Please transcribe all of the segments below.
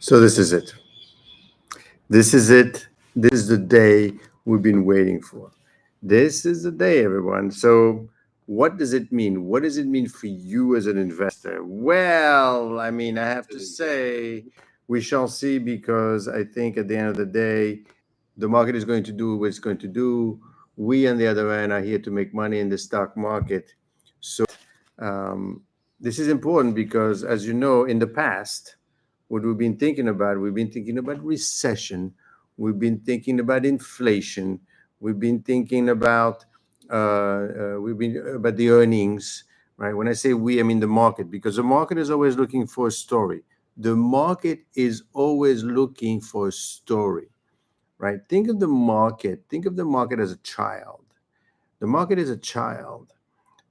So this is it. This is it. This is the day we've been waiting for. This is the day, everyone. So, what does it mean? What does it mean for you as an investor? Well, I mean, I have to say, we shall see because I think at the end of the day, the market is going to do what it's going to do. We, on the other end, are here to make money in the stock market. So, um, this is important because, as you know, in the past, what we've been thinking about recession, we've been thinking about inflation, we've been thinking about we've been about the earnings, right? When I say we, I mean the market, because the market is always looking for a story. The market is always looking for a story, right? Think of the market as a child. The market is a child,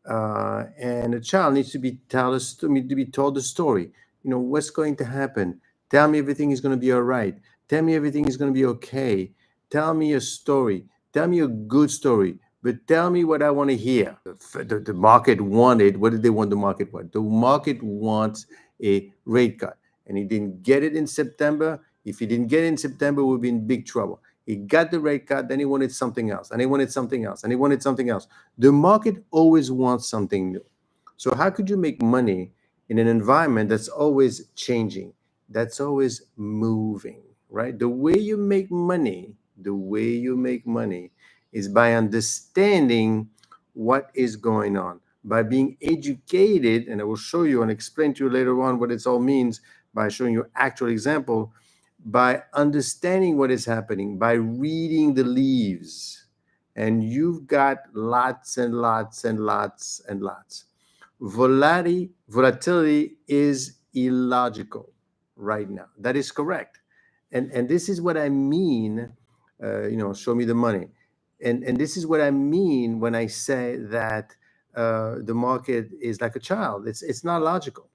and a child needs to be told the story. You know what's going to happen. Tell me everything is going to be all right. Tell me everything is going to be okay. Tell me a story. Tell me a good story. But tell me what I want to hear. The market wanted. What did they want? The market want. The market wants a rate cut, and he didn't get it in September. If he didn't get it in September, we'd be in big trouble. He got the rate cut, then he wanted something else, and he wanted something else, and he wanted something else. The market always wants something new. So how could you make money in an environment that's always changing, that's always moving, right? The way you make money is by understanding what is going on, by being educated, and I will show you and explain to you later on what it all means by showing you actual example, by understanding what is happening, by reading the leaves, and you've got lots and lots and lots and lots. Volatility is illogical right now. That is correct, and this is what I mean. Show me the money, and this is what I mean when I say that the market is like a child. It's not logical,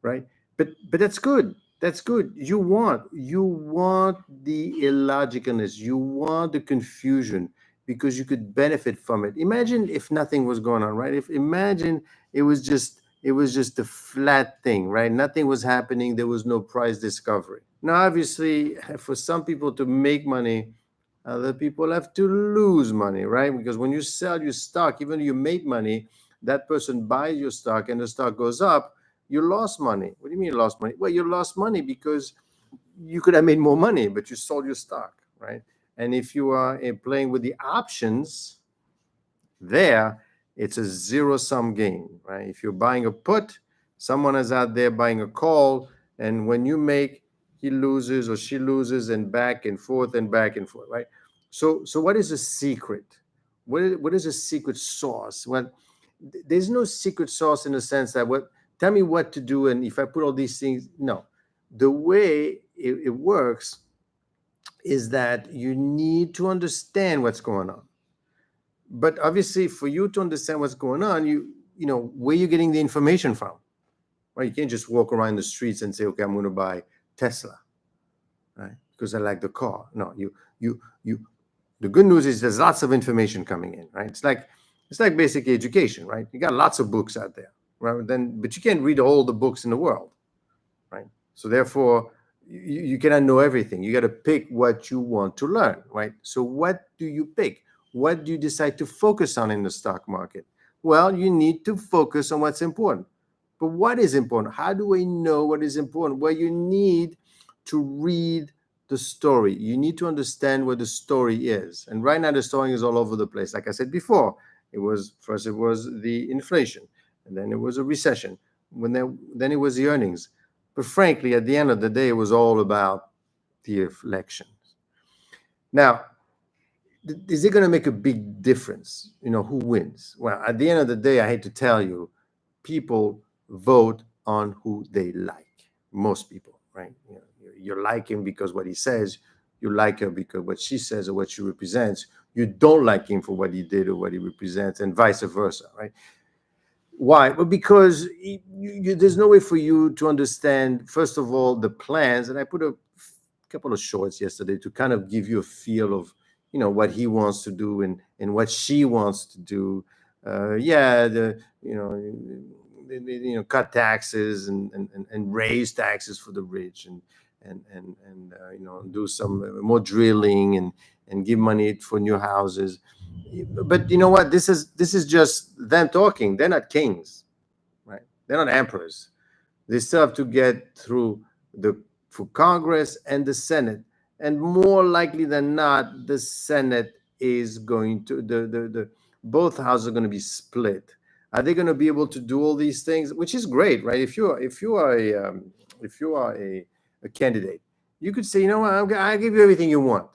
right? But that's good. That's good. You want the illogicalness. You want the confusion because you could benefit from it. Imagine if nothing was going on, right? If imagine it was just a flat thing, right? Nothing was happening. There was no price discovery. Now, obviously, for some people to make money, other people have to lose money, right? Because when you sell your stock, even though you made money, that person buys your stock and the stock goes up, you lost money. What do you mean you lost money? Well, you lost money because you could have made more money, but you sold your stock, right? And if you are playing with the options, there it's a zero sum game, right? If you're buying a put, someone is out there buying a call, and when you make, he loses or she loses, and back and forth and back and forth, right? So what is the secret? What is a secret sauce? Well, there's no secret sauce in the sense that what tell me what to do, and if I put all these things, no. The way it works is that you need to understand what's going on. But obviously, for you to understand what's going on, you know where you're getting the information from, right? You can't just walk around the streets and say, okay, I'm going to buy Tesla, right? Because I like the car. No, you. The good news is there's lots of information coming in, right? It's like basic education, right? You got lots of books out there, right? But you can't read all the books in the world, right? So therefore, you cannot know everything. You got to pick what you want to learn, right? So what do you pick? What do you decide to focus on in the stock market? Well, you need to focus on what's important. But what is important? How do I know what is important? Well, you need to read the story. You need to understand what the story is. And right now, the story is all over the place. Like I said before, it was the inflation, and then it was a recession. Then it was the earnings. But frankly, at the end of the day, it was all about the elections. Now, is it going to make a big difference? Who wins? Well, at the end of the day, I hate to tell you, people vote on who they like. Most people, right? You like him because what he says. You like her because what she says or what she represents. You don't like him for what he did or what he represents, and vice versa, right? Why? Well, because there's no way for you to understand, first of all, the plans. And I put a couple of shorts yesterday to kind of give you a feel of, what he wants to do and what she wants to do. Yeah, cut taxes and raise taxes for the rich, and do some more drilling and give money for new houses. But you know what? This is just them talking. They're not kings, right? They're not emperors. They still have to get through the for Congress and the Senate, and more likely than not, the Senate is going to the both houses are going to be split. Are they going to be able to do all these things? Which is great, right? If you are a candidate, you could say, you know what, I'll give you everything you want,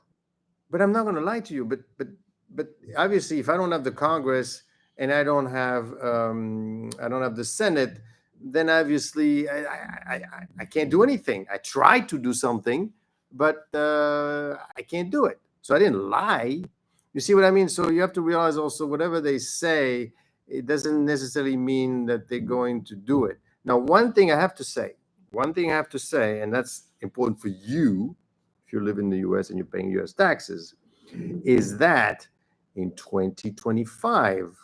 but I'm not going to lie to you. But obviously, if I don't have the Congress and I don't have the Senate, then obviously I can't do anything. I tried to do something, but I can't do it. So I didn't lie. You see what I mean? So you have to realize also whatever they say, it doesn't necessarily mean that they're going to do it. Now, one thing I have to say, and that's important for you if you live in the US and you're paying US taxes, is that in 2025,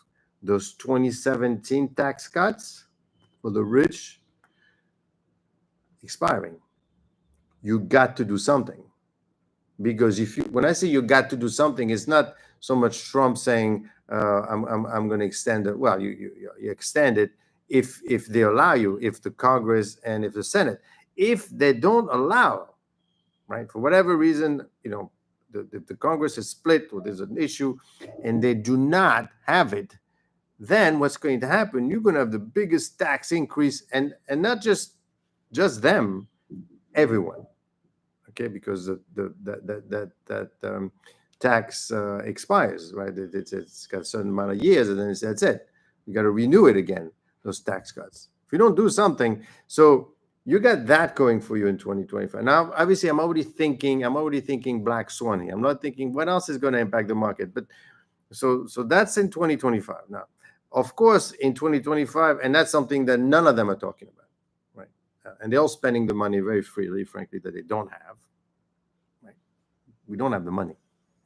those 2017 tax cuts for the rich expiring. You got to do something. Because when I say you got to do something, it's not so much Trump saying I'm going to extend it. Well, you extend it if they allow you, if the Congress and if the Senate. If they don't allow, right, for whatever reason, the Congress is split or there's an issue, and they do not have it, then what's going to happen? You're going to have the biggest tax increase, and not just them, everyone. Okay, because that tax expires, right? It's got a certain amount of years, and then that's it. You got to renew it again. Those tax cuts. If you don't do something, so you got that going for you in 2025. Now, obviously, I'm already thinking black swan here. I'm not thinking what else is going to impact the market. But so that's in 2025. Now, of course, in 2025, and that's something that none of them are talking about. And they're all spending the money very freely, frankly, that they don't have. Right? We don't have the money.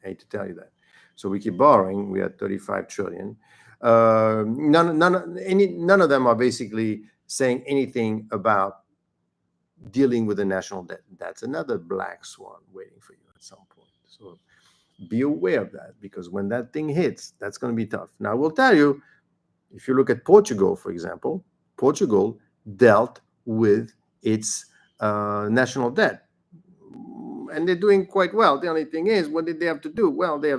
I hate to tell you that. So we keep borrowing. We are 35 trillion. None of them are basically saying anything about dealing with the national debt. That's another black swan waiting for you at some point. So be aware of that, because when that thing hits, that's going to be tough. Now, I will tell you, if you look at Portugal, for example, Portugal dealt with its national debt, and they're doing quite well. The only thing is, what did they have to do? Well, they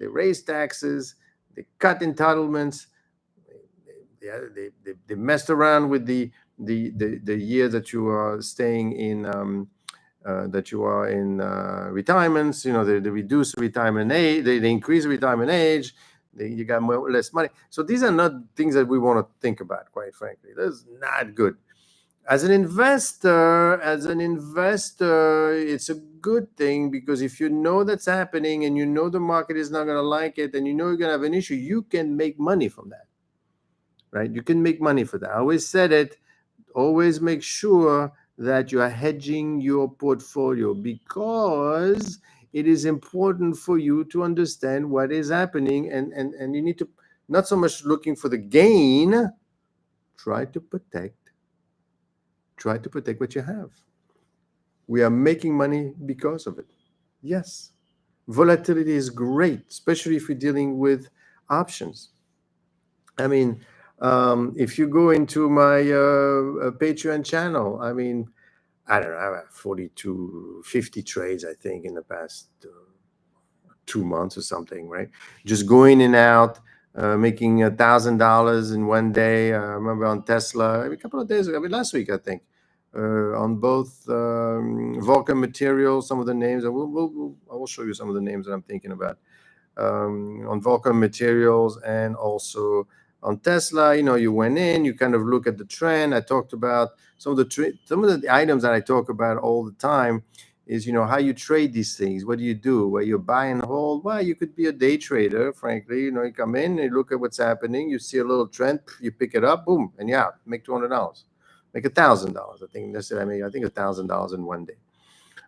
raised taxes, they cut entitlements, they messed around with the year that you are staying in, that you are in retirements. They reduce retirement age, they increase retirement age. You got less money. So these are not things that we want to think about, quite frankly. That's not good. As an investor, it's a good thing, because if you know that's happening and you know the market is not going to like it, and you know you're going to have an issue, you can make money from that, right? You can make money for that. I always said it. Always make sure that you are hedging your portfolio, because it is important for you to understand what is happening, and you need to not so much looking for the gain. Try to protect what you have. We are making money because of it. Yes, volatility is great, especially if you're dealing with options. I mean, if you go into my Patreon channel, I mean, I don't know, I have 50 trades, I think, in the past 2 months or something, right? Just going in and out, making $1,000 in one day. I remember on Tesla, a couple of days ago, last week, I think, on both Vulcan Materials, some of the names. I will show you some of the names that I'm thinking about. On Vulcan Materials and also on Tesla. You went in, you kind of look at the trend. I talked about some of the items that I talk about all the time is, how you trade these things. What do you do? Where you buy and hold? Well, you could be a day trader, frankly. You come in, you look at what's happening, you see a little trend, you pick it up, boom, and you're out. Make $200, make $1,000. I think that's it. I think $1,000 in one day.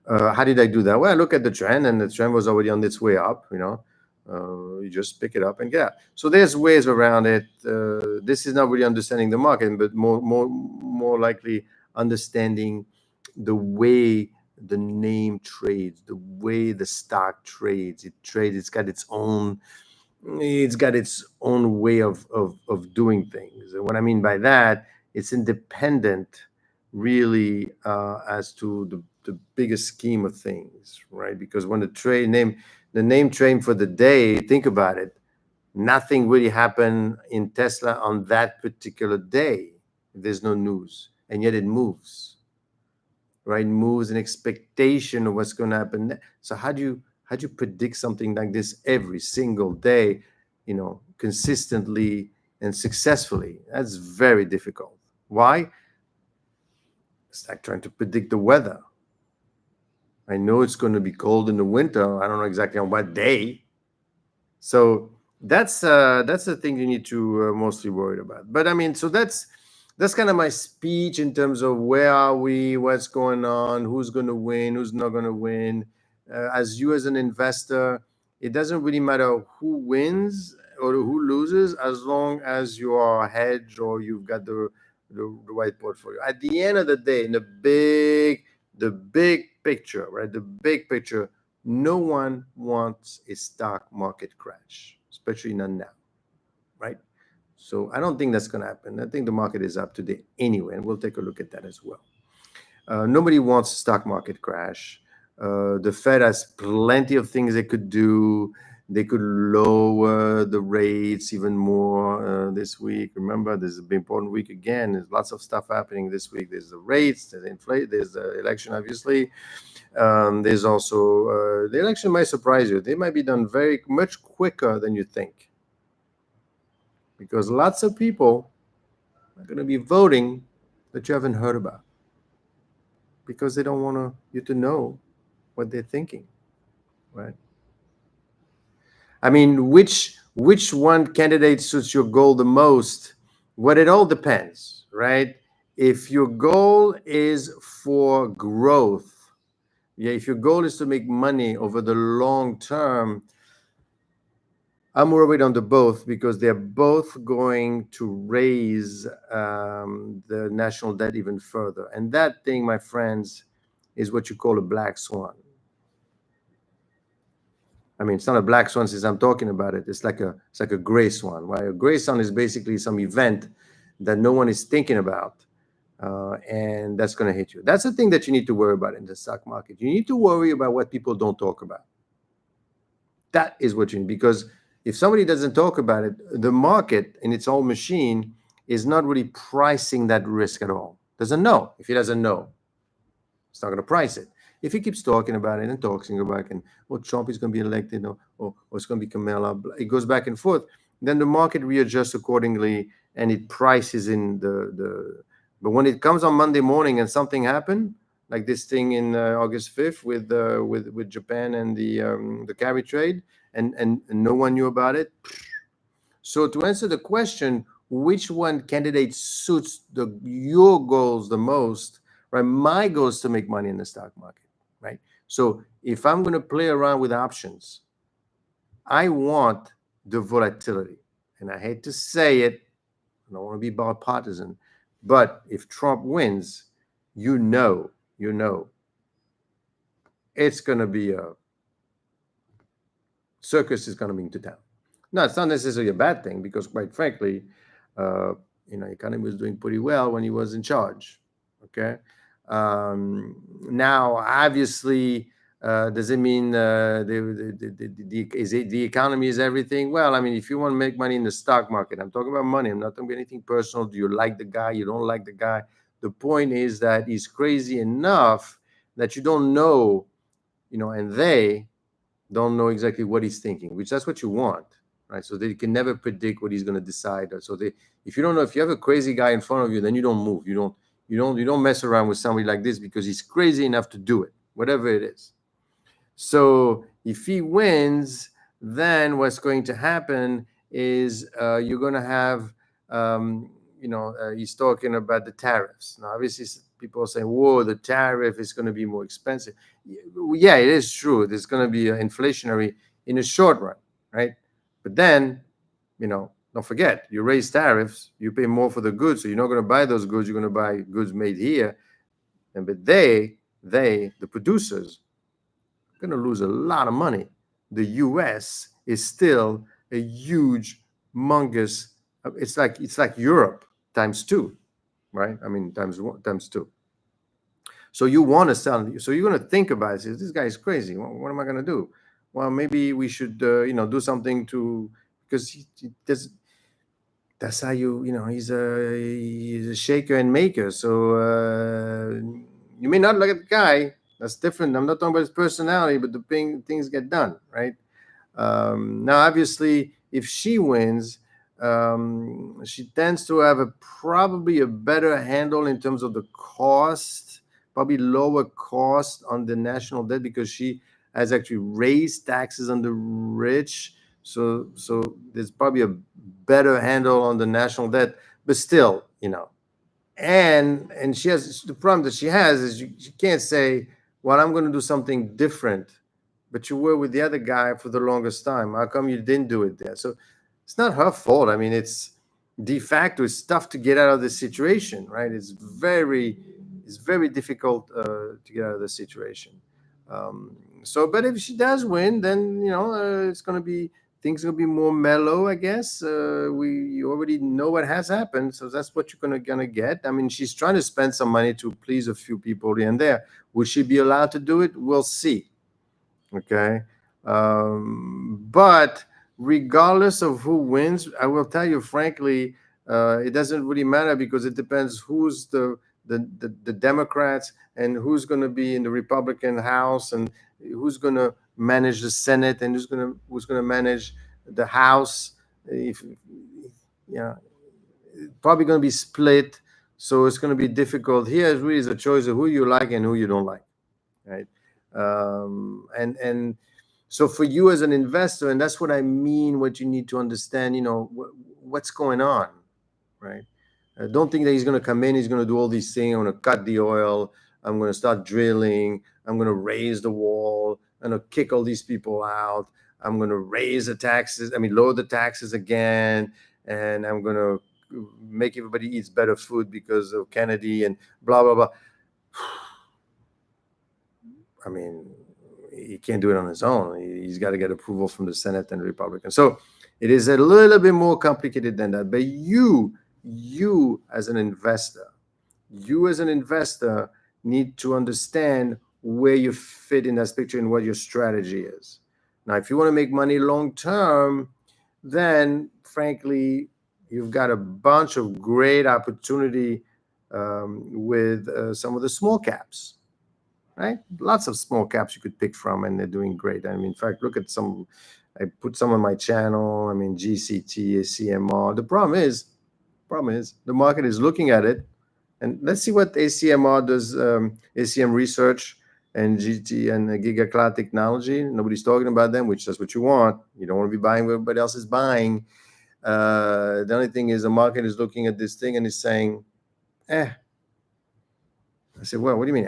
How did I do that? Well, I look at the trend, and the trend was already on its way up. You just pick it up and get out. So there's ways around it. This is not really understanding the market, but more likely understanding the way the name trades, the way the stock trades. It trades. It's got its own way of doing things. And what I mean by that, it's independent, really, as to the biggest scheme of things, right? Because when the name trade for the day, think about it, nothing really happened in Tesla on that particular day. There's no news, and yet it moves, right? Moves in expectation of what's going to happen. So how do you predict something like this every single day, consistently and successfully? That's very difficult. Why? It's like trying to predict the weather. I know it's going to be cold in the winter. I don't know exactly on what day. So that's the thing you need to mostly worry about. But I mean, so that's kind of my speech in terms of where are we, what's going on, who's going to win, who's not going to win. As you as an investor, it doesn't really matter who wins or who loses as long as you are hedged or you've got the right portfolio. At the end of the day, in the big picture, right? The big picture, no one wants a stock market crash, especially not now, right? So I don't think that's going to happen. I think the market is up today anyway, and we'll take a look at that as well. Nobody wants a stock market crash. The Fed has plenty of things they could do. They could lower the rates even more this week. Remember, this is an important week again. There's lots of stuff happening this week. There's the rates, there's the election, obviously. There's also the election might surprise you. They might be done very much quicker than you think, because lots of people are going to be voting that you haven't heard about, because they don't want you to know what they're thinking, right? I mean, which one candidate suits your goal the most? Well, it all depends, right? If your goal is for growth, yeah, if your goal is to make money over the long term, I'm worried on the both, because they're both going to raise the national debt even further. And that thing, my friends, is what you call a black swan. I mean, it's not a black swan since I'm talking about it. It's like a gray swan. Right? A gray swan is basically some event that no one is thinking about, and that's going to hit you. That's the thing that you need to worry about in the stock market. You need to worry about what people don't talk about. That is what you need, because if somebody doesn't talk about it, the market in its own machine is not really pricing that risk at all. Doesn't know. If he doesn't know, it's not going to price it. If he keeps talking about it and talking about it, and Trump is going to be elected, or it's going to be Kamala, it goes back and forth, then the market readjusts accordingly and it prices in the. But when it comes on Monday morning and something happened, like this thing in August 5th with Japan and the carry trade, and no one knew about it. So to answer the question, which one candidate suits your goals the most, right? My goal is to make money in the stock market, right? So if I'm going to play around with options, I want the volatility. And I hate to say it, I don't want to be bipartisan, but if Trump wins, you know, it's going to be a circus is going to be into town. No, it's not necessarily a bad thing, because quite frankly, economy was doing pretty well when he was in charge. Okay. Now, obviously, does it mean the economy is everything? Well, I mean, if you want to make money in the stock market, I'm talking about money. I'm not talking about anything personal. Do you like the guy? You don't like the guy? The point is that he's crazy enough that you don't know, and they don't know exactly what he's thinking, which that's what you want, right? So they can never predict what he's going to decide. So if you don't know, if you have a crazy guy in front of you, then you don't move. You don't mess around with somebody like this, because he's crazy enough to do it, whatever it is. So if he wins, then what's going to happen is you're going to have, he's talking about the tariffs. Now, obviously, people are saying, whoa, the tariff is going to be more expensive. Yeah, it is true. There's going to be inflationary in the short run, right? But then, don't forget, you raise tariffs, you pay more for the goods. So you're not going to buy those goods. You're going to buy goods made here. But they the producers, going to lose a lot of money. The U.S. is still a huge, humongous. It's like Europe times two, right? I mean, times one, times two. So you want to sell. So you're going to think about it. Say, this guy is crazy. What am I going to do? Well, maybe we should, do something to, because that's how he's a shaker and maker. So you may not like the guy. That's different. I'm not talking about his personality, but the things get done, right? Now, obviously, if she wins, she tends to have probably a better handle in terms of the cost, probably lower cost on the national debt because she has actually raised taxes on the rich. So there's probably a better handle on the national debt, but still, and she has the problem that she has is she can't say, well, I'm going to do something different, but you were with the other guy for the longest time. How come you didn't do it there? So it's not her fault. I mean, it's de facto, it's tough to get out of this situation, right? It's very difficult to get out of the situation. But if she does win, then it's going to be things are going to be more mellow, I guess. You already know what has happened, so that's what you're gonna get. I mean, she's trying to spend some money to please a few people here and there. Will she be allowed to do it? We'll see. Okay. But regardless of who wins, I will tell you frankly, it doesn't really matter because it depends who's the Democrats and who's going to be in the Republican House and who's going to manage the Senate and who's going to manage the House. If yeah, probably going to be split, so it's going to be difficult. Here, it really is a choice of who you like and who you don't like, right? And so for you as an investor, and that's what I mean, what you need to understand, what's going on, right? Don't think that he's going to come in, he's going to do all these things. I'm going to cut the oil, I'm going to start drilling, I'm going to raise the wall, I'm going to kick all these people out, I'm going to lower the taxes again, and I'm going to make everybody eats better food because of Kennedy and blah, blah, blah. I mean, he can't do it on his own. He's got to get approval from the Senate and Republicans. So it is a little bit more complicated than that. But you as an investor, need to understand where you fit in that picture and what your strategy is. Now, if you want to make money long term, then frankly, you've got a bunch of great opportunity with some of the small caps. Right? Lots of small caps you could pick from, and they're doing great. I mean, in fact, look at some. I put some on my channel. I mean, GCT, ACMR. The problem is, the market is looking at it, and let's see what ACMR does. ACM Research and GT and Giga Cloud Technology. Nobody's talking about them, which is what you want. You don't want to be buying what everybody else is buying. The only thing is, the market is looking at this thing and is saying, I said, well, what do you mean,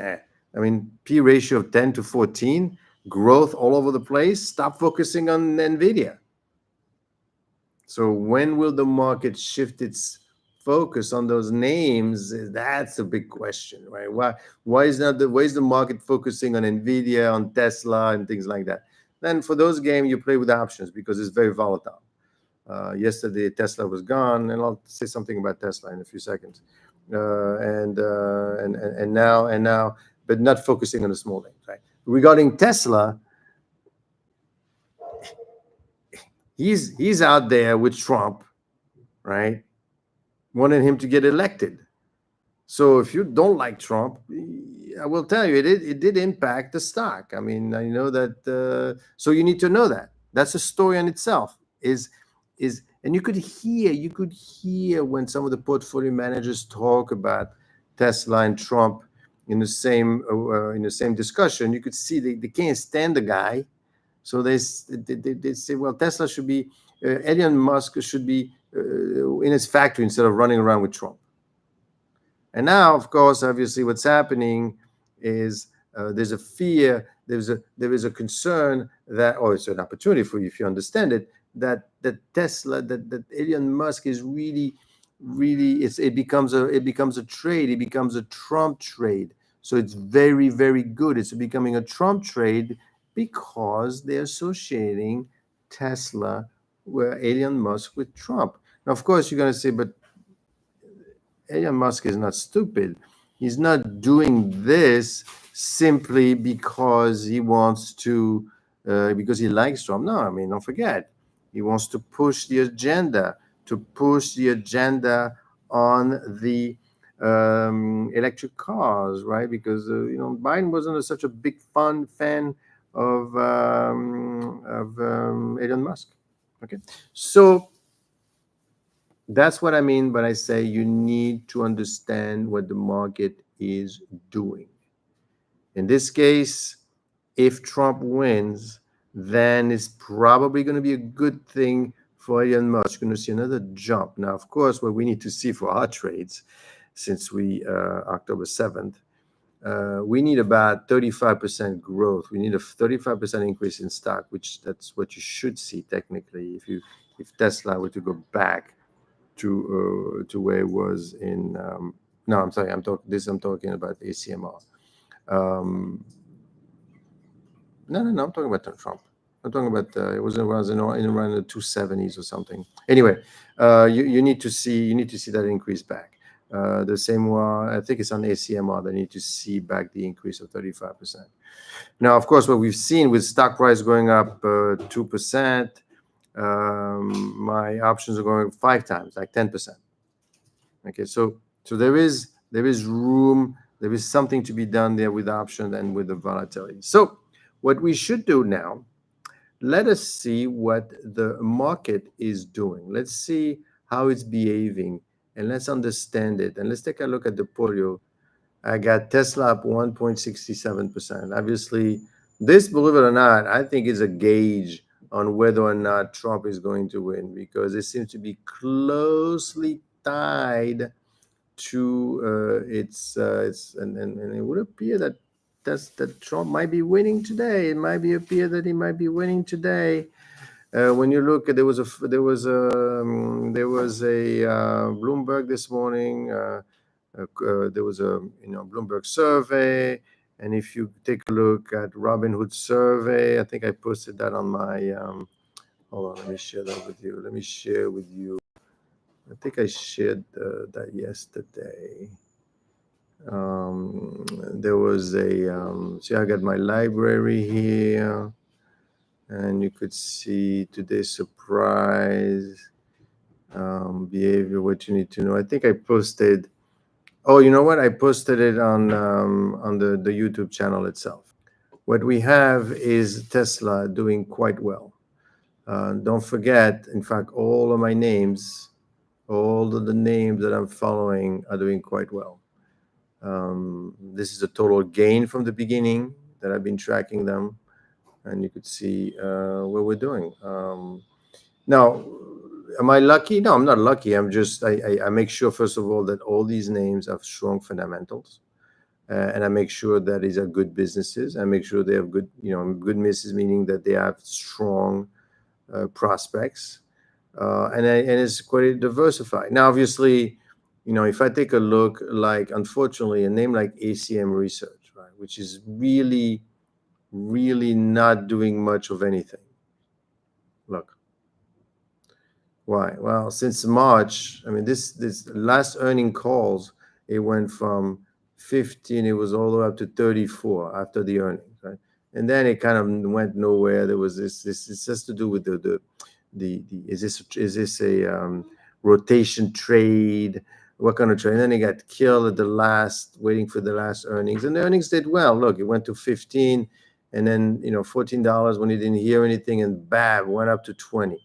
I mean, P ratio of 10 to 14, growth all over the place. Stop focusing on NVIDIA. So when will the market shift its focus on those names? That's a big question, right? Why is the market focusing on NVIDIA, on Tesla, and things like that? Then for those games, you play with options because it's very volatile. Yesterday, Tesla was gone, and I'll say something about Tesla in a few seconds. And now. But not focusing on the small names, right? Regarding Tesla, he's out there with Trump, right? Wanting him to get elected. So if you don't like Trump, I will tell you, it did impact the stock. I mean, I know that. So you need to know that. That's a story in itself. And you could hear when some of the portfolio managers talk about Tesla and Trump in the same discussion. You could see they can't stand the guy, so they say, well, Tesla should be Elon Musk should be in his factory instead of running around with Trump. And now, of course, obviously, what's happening is there's a fear, there is a concern that, or it's an opportunity for you if you understand it, that Tesla, that Elon Musk is really it becomes a trade. It becomes a Trump trade. So it's very, very good. It's becoming a Trump trade because they're associating Tesla, where Elon Musk, with Trump. Now, of course, you're going to say, but Elon Musk is not stupid. He's not doing this simply because he wants to, because he likes Trump. No, I mean, don't forget, he wants to push the agenda, on the electric cars, right? Because Biden wasn't such a big fan of Elon Musk. Okay, so that's what I mean when I say you need to understand what the market is doing. In this case, if Trump wins, then it's probably going to be a good thing for Elon Musk. You're going to see another jump. Now, of course, what we need to see for our trades, since we October 7th, we need about 35% growth. We need a 35% increase in stock, which that's what you should see technically if Tesla were to go back to where it was in. No, I'm sorry. I'm talking about ACMR. No. I'm talking about Trump. I'm talking about it was around the 270s or something. Anyway, you need to see that increase back. The same one, I think it's on ACMR. They need to see back the increase of 35%. Now, of course, what we've seen with stock price going up 2%, my options are going 5 times, like 10%. Okay, so there is room, there is something to be done there with options and with the volatility. So what we should do now, let us see what the market is doing. Let's see how it's behaving, and let's understand it. And let's take a look at the portfolio. I got Tesla up 1.67%. Obviously, this, believe it or not, I think is a gauge on whether or not Trump is going to win, because it seems to be closely tied to its and it would appear that Trump might be winning today. It might appear that he might be winning today. When you look, there was a Bloomberg this morning. There was a Bloomberg survey, and if you take a look at Robinhood survey, I think I posted that on my. Hold on, let me share that with you. Let me share with you. I think I shared that yesterday. There was a see, I got my library here, and you could see today's surprise behavior, what you need to know. I think I posted. Oh, you know what? I posted it on the YouTube channel itself. What we have is Tesla doing quite well. Don't forget, in fact, all of my names, all of the names that I'm following are doing quite well. This is a total gain from the beginning that I've been tracking them, and you could see what we're doing. Now, am I lucky? No, I'm not lucky. I make sure, first of all, that all these names have strong fundamentals, and I make sure that these are good businesses. I make sure they have good businesses, meaning that they have strong prospects, and it's quite diversified. Now, obviously, if I take a look, like, unfortunately, a name like ACM Research, right, which is really, really not doing much of anything. Look. Why? Well, since March, I mean, this last earning calls, it went from 15, it was all the way up to 34 after the earnings, right? And then it kind of went nowhere. There was this it's just to do with the is this a rotation trade? What kind of trade? And then it got killed at the last, waiting for the last earnings. And the earnings did well. Look, it went to 15, and then $14 when you didn't hear anything, and bam, went up to 20.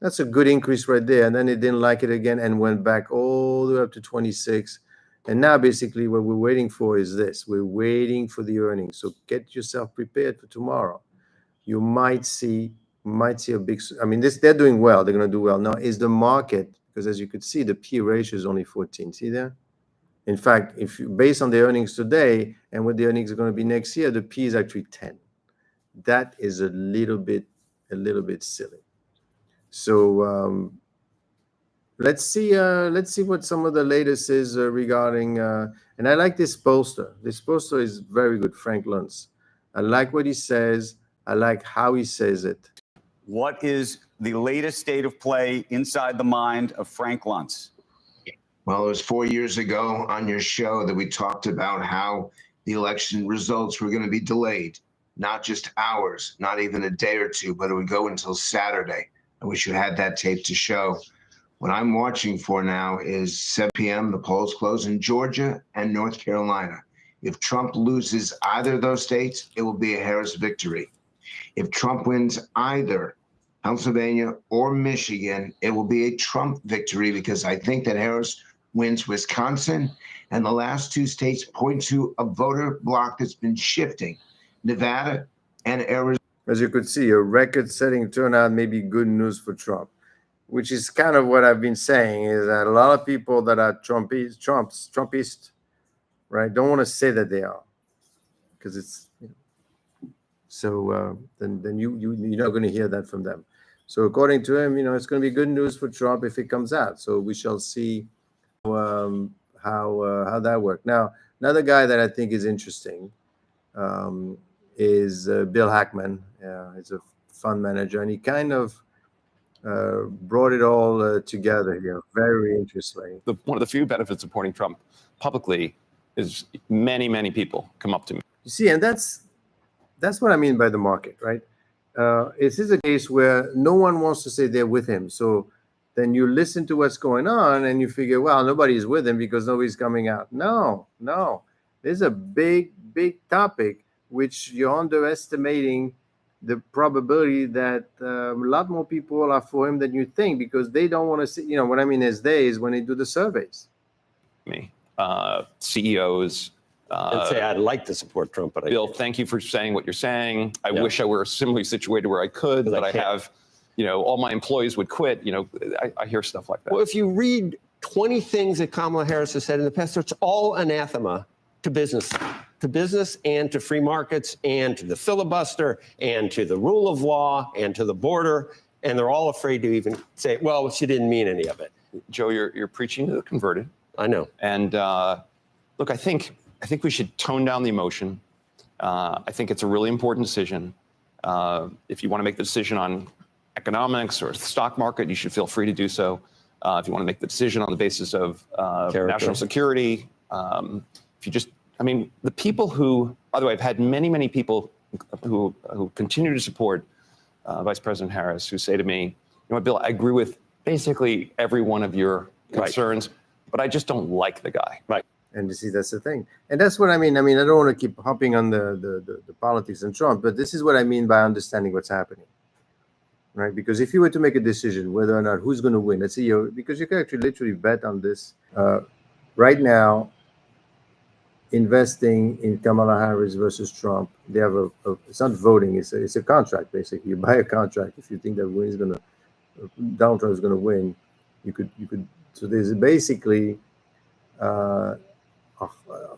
That's a good increase right there. And then it didn't like it again and went back all the way up to 26. And now basically what we're waiting for is this. We're waiting for the earnings. So get yourself prepared for tomorrow. You might see a big, I mean, they're doing well. They're going to do well. Now, is the market, because as you could see, the P ratio is only 14. See there? In fact, if you, based on the earnings today and what the earnings are going to be next year, the P is actually 10. That is a little bit silly. So Let's see what some of the latest is regarding. And I like this poster. This poster is very good, Frank Luntz. I like what he says. I like how he says it. What is the latest state of play inside the mind of Frank Luntz? Well, it was 4 years ago on your show that we talked about how the election results were going to be delayed, not just hours, not even a day or two, but it would go until Saturday. I wish you had that tape to show. What I'm watching for now is 7 p.m. The polls close in Georgia and North Carolina. If Trump loses either of those states, it will be a Harris victory. If Trump wins either Pennsylvania or Michigan, it will be a Trump victory, because I think that Harris wins Wisconsin, and the last two states point to a voter bloc that's been shifting, Nevada and Arizona. As you could see, a record-setting turnout may be good news for Trump, which is kind of what I've been saying, is that a lot of people that are Trumpist, right, don't want to say that they are, because it's, so then you're not going to hear that from them. So according to him, it's going to be good news for Trump if it comes out. So we shall see how that works. Now, another guy that I think is interesting is Bill Ackman. He's a fund manager, and he kind of brought it all together here very interestingly. One of the few benefits of supporting Trump publicly is many people come up to me. You see, and that's what I mean by the market, right? It is a case where no one wants to say they're with him. So then you listen to what's going on and you figure, well, nobody's with him because nobody's coming out. No. There's a big topic which you're underestimating the probability that a lot more people are for him than you think, because they don't want to see, what I mean is when they do the surveys. CEOs. And say, I'd like to support Trump, but Bill, thank you for saying what you're saying. I wish I were similarly situated where I could, but I have, all my employees would quit. I hear stuff like that. Well, if you read 20 things that Kamala Harris has said in the past, it's all anathema to business and to free markets and to the filibuster and to the rule of law and to the border. And they're all afraid to even say, well, she didn't mean any of it. Joe, you're preaching to the converted. I know. And look, I think we should tone down the emotion. I think it's a really important decision. If you want to make the decision on economics or the stock market, you should feel free to do so. If you want to make the decision on the basis of national security, if you just, the people who, by the way, I've had many people who continue to support Vice President Harris who say to me, you know what, Bill, I agree with basically every one of your concerns, but I just don't like the guy. Right. And you see, that's the thing. And that's what I mean. I don't want to keep hopping on the politics and Trump, but this is what I mean by understanding what's happening, right? Because if you were to make a decision whether or not who's going to win, let's see, because you can actually literally bet on this. Right now, investing in Kamala Harris versus Trump, they have it's not voting, it's a contract, basically. You buy a contract. If you think that Donald Trump is going to win, you could, so there's basically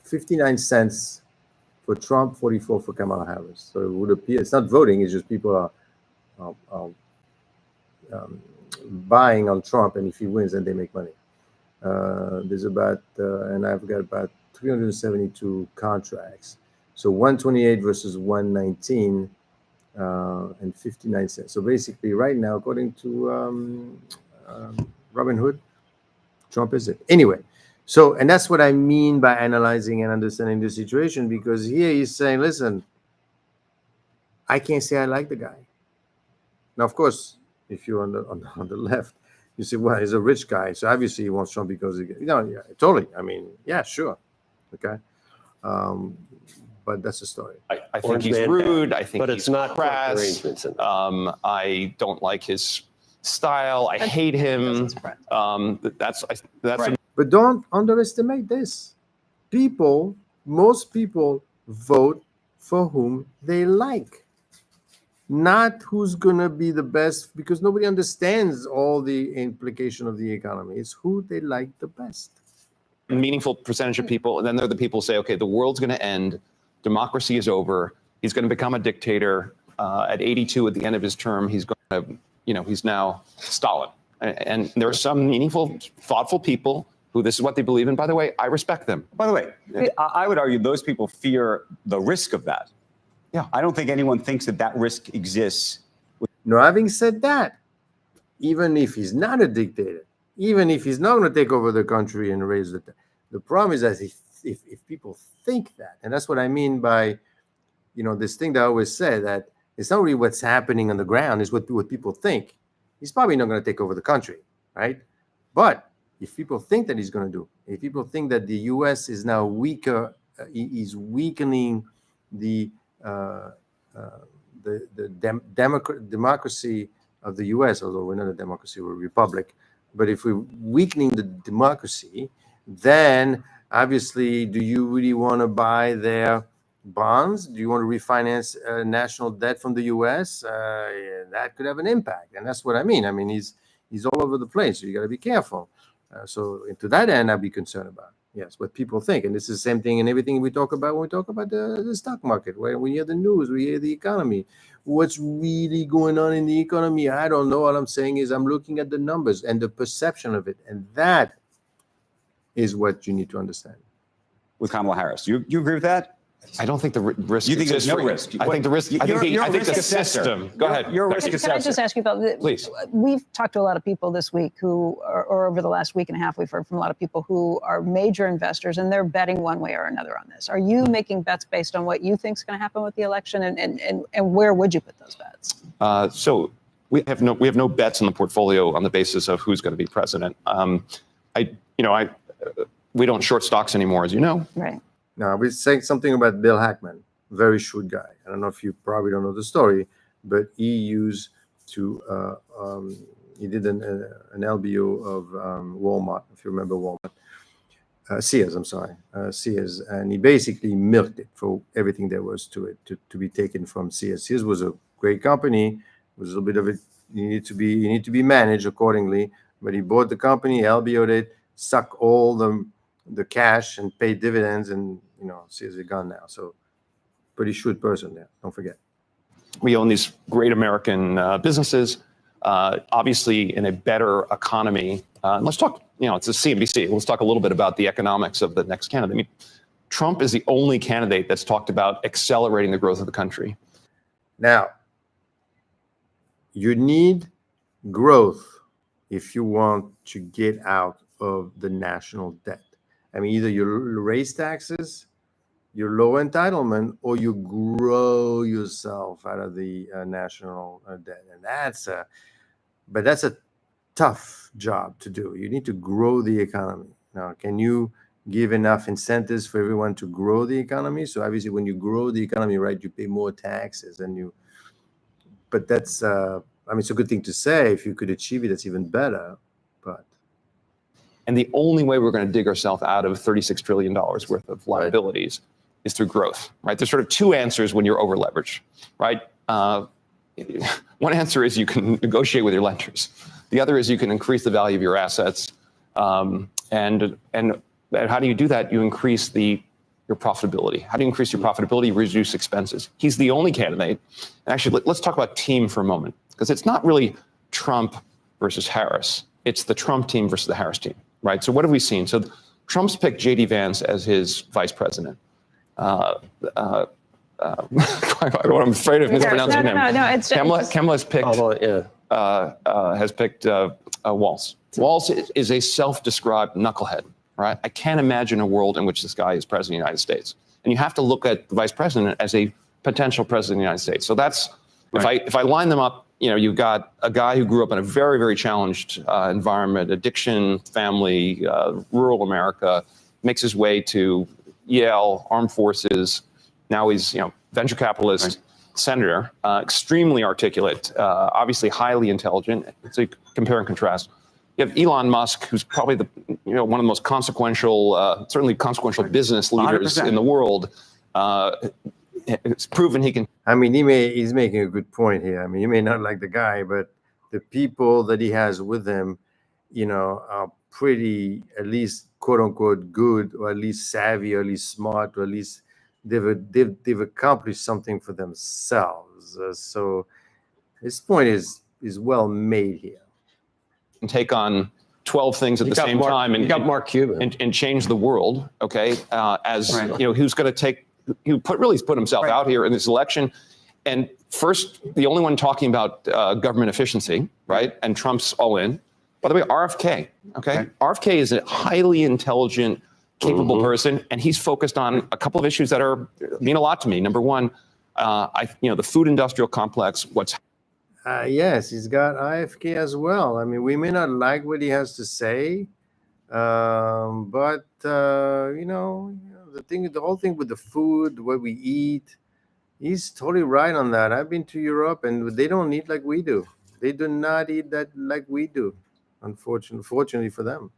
59 cents for Trump, 44 for Kamala Harris. So it would appear it's not voting; it's just people are buying on Trump, and if he wins, then they make money. There's about, and I've got about 372 contracts. So 128 versus 119, and 59 cents. So basically, right now, according to Robinhood, Trump is it anyway. So, and that's what I mean by analyzing and understanding the situation, because here he's saying, listen, I can't say I like the guy. Now, of course, if you're on the left, you say, well, he's a rich guy, so obviously he wants Trump because yeah, totally. Yeah, sure, okay, but that's the story. I think he's rude. I think but he's it's not crass. I don't like his style. I hate him. That's right. But don't underestimate this. Most people vote for whom they like, not who's going to be the best, because nobody understands all the implication of the economy. It's who they like the best. A meaningful percentage of people, and then there are the people who say, okay, the world's going to end, democracy is over, he's going to become a dictator. At 82, at the end of his term, he's going to, he's now Stalin. And there are some meaningful, thoughtful people who this is what they believe in. By the way, I respect them. By the way, I would argue those people fear the risk of that. Yeah. I don't think anyone thinks that that risk exists. Now, having said that, even if he's not a dictator, even if he's not going to take over the country and raise the problem is that if people think that, and that's what I mean by, this thing that I always say, that it's not really what's happening on the ground, is what people think. He's probably not going to take over the country, right? But if people think that he's going to do, if people think that the U.S. is now weaker, is weakening the democracy of the U.S., although we're not a democracy, we're a republic. But if we're weakening the democracy, then obviously, do you really want to buy their bonds? Do you want to refinance national debt from the U.S.? That could have an impact, and that's what I mean. I mean, he's all over the place, so you got to be careful. So to that end, I'd be concerned about, yes, what people think. And this is the same thing in everything we talk about when we talk about the stock market. When we hear the news, we hear the economy. What's really going on in the economy? I don't know. All I'm saying is I'm looking at the numbers and the perception of it. And that is what you need to understand. With Kamala Harris. You agree with that? I don't think the risk. You think there's no for- risk? I think the risk. I think You're a the risk assessor. system. Go ahead. You're a risk Can I just assessor. ask you about, Please. We've talked to a lot of people this week who, or over the last week and a half, we've heard from a lot of people who are major investors, and they're betting one way or another on this. Are you making bets based on what you think is going to happen with the election, and where would you put those bets? So we have no bets in the portfolio on the basis of who's going to be president. We don't short stocks anymore, as you know. Right. Now, we're saying something about Bill Ackman, very shrewd guy. I don't know if you probably don't know the story, but he used to, he did an LBO of Walmart, if you remember Walmart. Sears, I'm sorry, Sears. And he basically milked it for everything there was to it, to be taken from Sears. Sears was a great company. It was a little bit of it. You need to be managed accordingly. But he bought the company, LBO'd it, sucked all the cash and paid dividends, and Sears is gone now. So pretty shrewd person there. Don't forget. We own these great American businesses, obviously in a better economy. Let's talk, it's a CNBC. Let's talk a little bit about the economics of the next candidate. I mean, Trump is the only candidate that's talked about accelerating the growth of the country. Now, you need growth if you want to get out of the national debt. I mean, either you raise taxes, you lower entitlement, or you grow yourself out of the national debt. And that's a tough job to do. You need to grow the economy. Now, can you give enough incentives for everyone to grow the economy? So obviously, when you grow the economy, right, you pay more taxes, but that's, it's a good thing to say. If you could achieve it, that's even better. And the only way we're going to dig ourselves out of $36 trillion worth of liabilities is through growth, right? There's sort of two answers when you're over leveraged, right? One answer is you can negotiate with your lenders. The other is you can increase the value of your assets. And how do you do that? You increase your profitability. How do you increase your profitability? You reduce expenses. He's the only candidate. Actually, let's talk about team for a moment, because it's not really Trump versus Harris. It's the Trump team versus the Harris team, right? So what have we seen? So Trump's picked J.D. Vance as his vice president. I'm afraid of mispronouncing him. No. Kamala's picked, has picked Walz. Walz is a self-described knucklehead, right? I can't imagine a world in which this guy is president of the United States. And you have to look at the vice president as a potential president of the United States. So that's, right. If I line them up, you've got a guy who grew up in a very, very challenged environment, addiction, family, rural America, makes his way to Yale, armed forces. Now he's, venture capitalist, right. Senator, extremely articulate, obviously highly intelligent. So you compare and contrast. You have Elon Musk, who's probably one of the most consequential, certainly consequential business leaders 100%. In the world. It's proven he can. I mean, he's making a good point here. I mean, you may not like the guy, but the people that he has with him, are pretty, at least quote unquote, good, or at least savvy, or at least smart, or at least they've accomplished something for themselves. So his point is well made here. and take on 12 things at the same time You got Mark Cuban. and change the world, okay? As Right. you know, who's going to take? He's put himself out here in this election, and first, the only one talking about government efficiency, right? And Trump's all in. By the way, RFK, okay? Right. RFK is a highly intelligent, capable person, and he's focused on a couple of issues that mean a lot to me. Number one, the food industrial complex. Yes, he's got IFK as well. I mean, we may not like what he has to say, but the whole thing with the food, what we eat, he's totally right on that. I've been to Europe, and they don't eat like we do. They do not eat that like we do. Fortunately for them.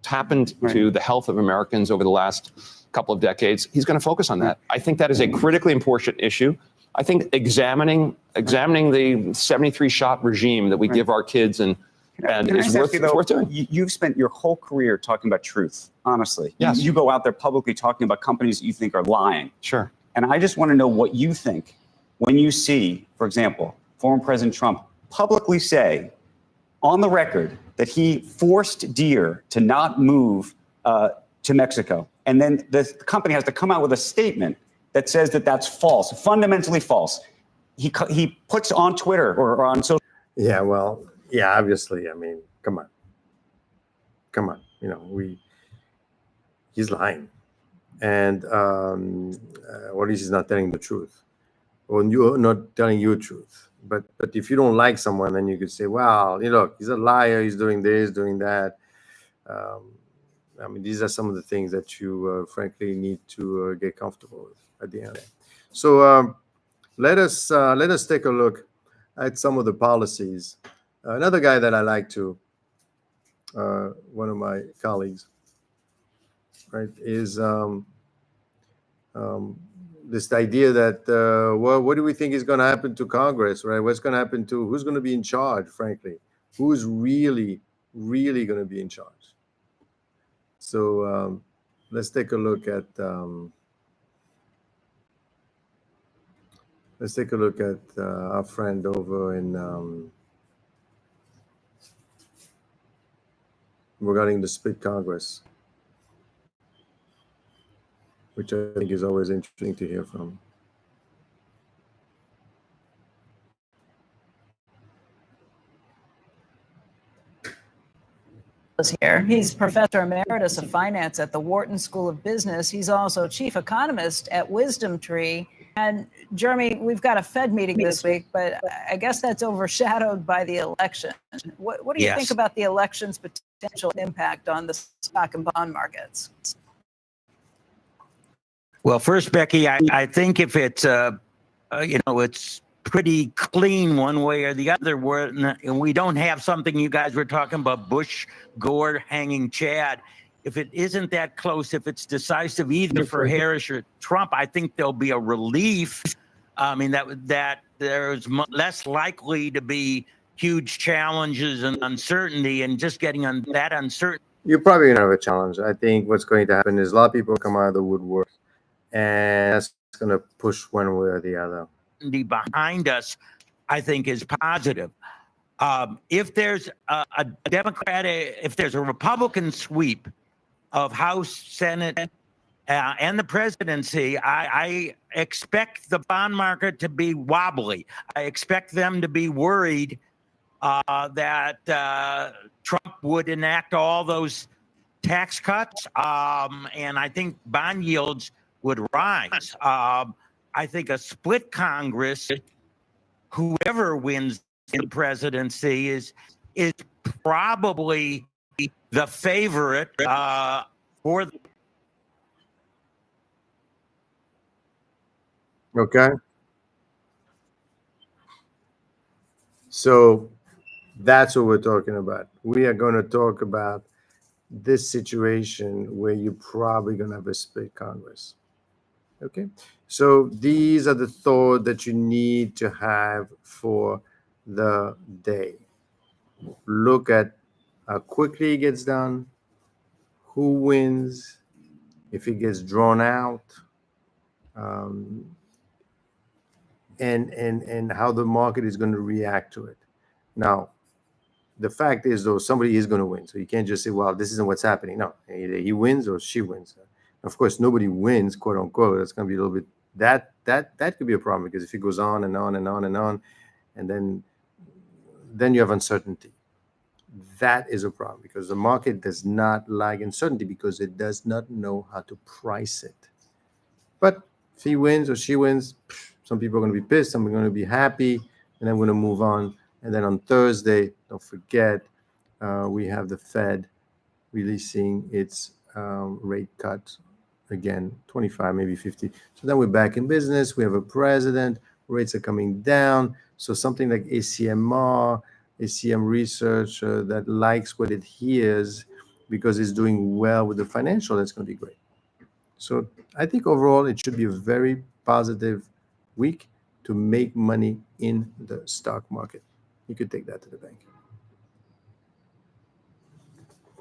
Happened to the health of Americans over the last couple of decades. He's going to focus on that. I think that is a critically important issue. I think examining the 73 shot regime that we give our kids and is worth doing. You've spent your whole career talking about truth, honestly. Yes. You go out there publicly talking about companies that you think are lying. Sure. And I just want to know what you think when you see, for example, former President Trump publicly say on the record that he forced Deere to not move to Mexico. And then the company has to come out with a statement that says that that's false, fundamentally false. He puts on Twitter or on social. Yeah, well, yeah, obviously. I mean, come on. He's lying, and or at least he's not telling the truth, or you're not telling your truth. But if you don't like someone, then you could say, well, look, he's a liar. He's doing this, doing that. I mean, these are some of the things that you, frankly, need to get comfortable with at the end. So let us take a look at some of the policies. Another guy that I like to, one of my colleagues, right, is this idea that, well, what do we think is going to happen to Congress, right? What's going to happen to, who's going to be in charge, frankly? Who's really, really going to be in charge? So let's take a look at our friend over in regarding the split Congress, which I think is always interesting to hear from. Here. He's professor emeritus of finance at the Wharton School of Business. He's also chief economist at Wisdom Tree. And Jeremy, we've got a Fed meeting this week, but I guess that's overshadowed by the election. What do you think about the election's potential impact on the stock and bond markets? Well, first, Becky, I think if it's it's pretty clean one way or the other, and we don't have something you guys were talking about, Bush, Gore, hanging Chad. If it isn't that close, if it's decisive either for Harris or Trump, I think there'll be a relief. I mean, that there's less likely to be huge challenges and uncertainty, and just getting on that uncertainty. You're probably going to have a challenge. I think what's going to happen is a lot of people come out of the woodwork, and that's going to push one way or the other. Behind us, I think, is positive. If there's a Democratic, if there's a Republican sweep of House, Senate, and the presidency, I expect the bond market to be wobbly. I expect them to be worried that Trump would enact all those tax cuts, and I think bond yields would rise. I think a split Congress, whoever wins the presidency, is probably the favorite for the. Okay. So that's what we're talking about. We are going to talk about this situation where you're probably going to have a split Congress. Okay. So these are the thoughts that you need to have for the day. Look at how quickly it gets done, who wins, if it gets drawn out, and how the market is going to react to it. Now, the fact is, though, somebody is going to win. So you can't just say, well, this isn't what's happening. No, either he wins or she wins. Of course, nobody wins, quote unquote. That's going to be a little bit, that could be a problem, because if it goes on and on and on and on, and then you have uncertainty. That is a problem, because the market does not like uncertainty, because it does not know how to price it. But if he wins or she wins, some people are going to be pissed, some are going to be happy, and then we're going to move on. And then on Thursday, don't forget, we have the Fed releasing its rate cut again, 25, maybe 50. So then we're back in business. We have a president. Rates are coming down. So something like ACM research that likes what it hears because it's doing well with the financial, that's going to be great. So I think overall it should be a very positive week to make money in the stock market. You could take that to the bank.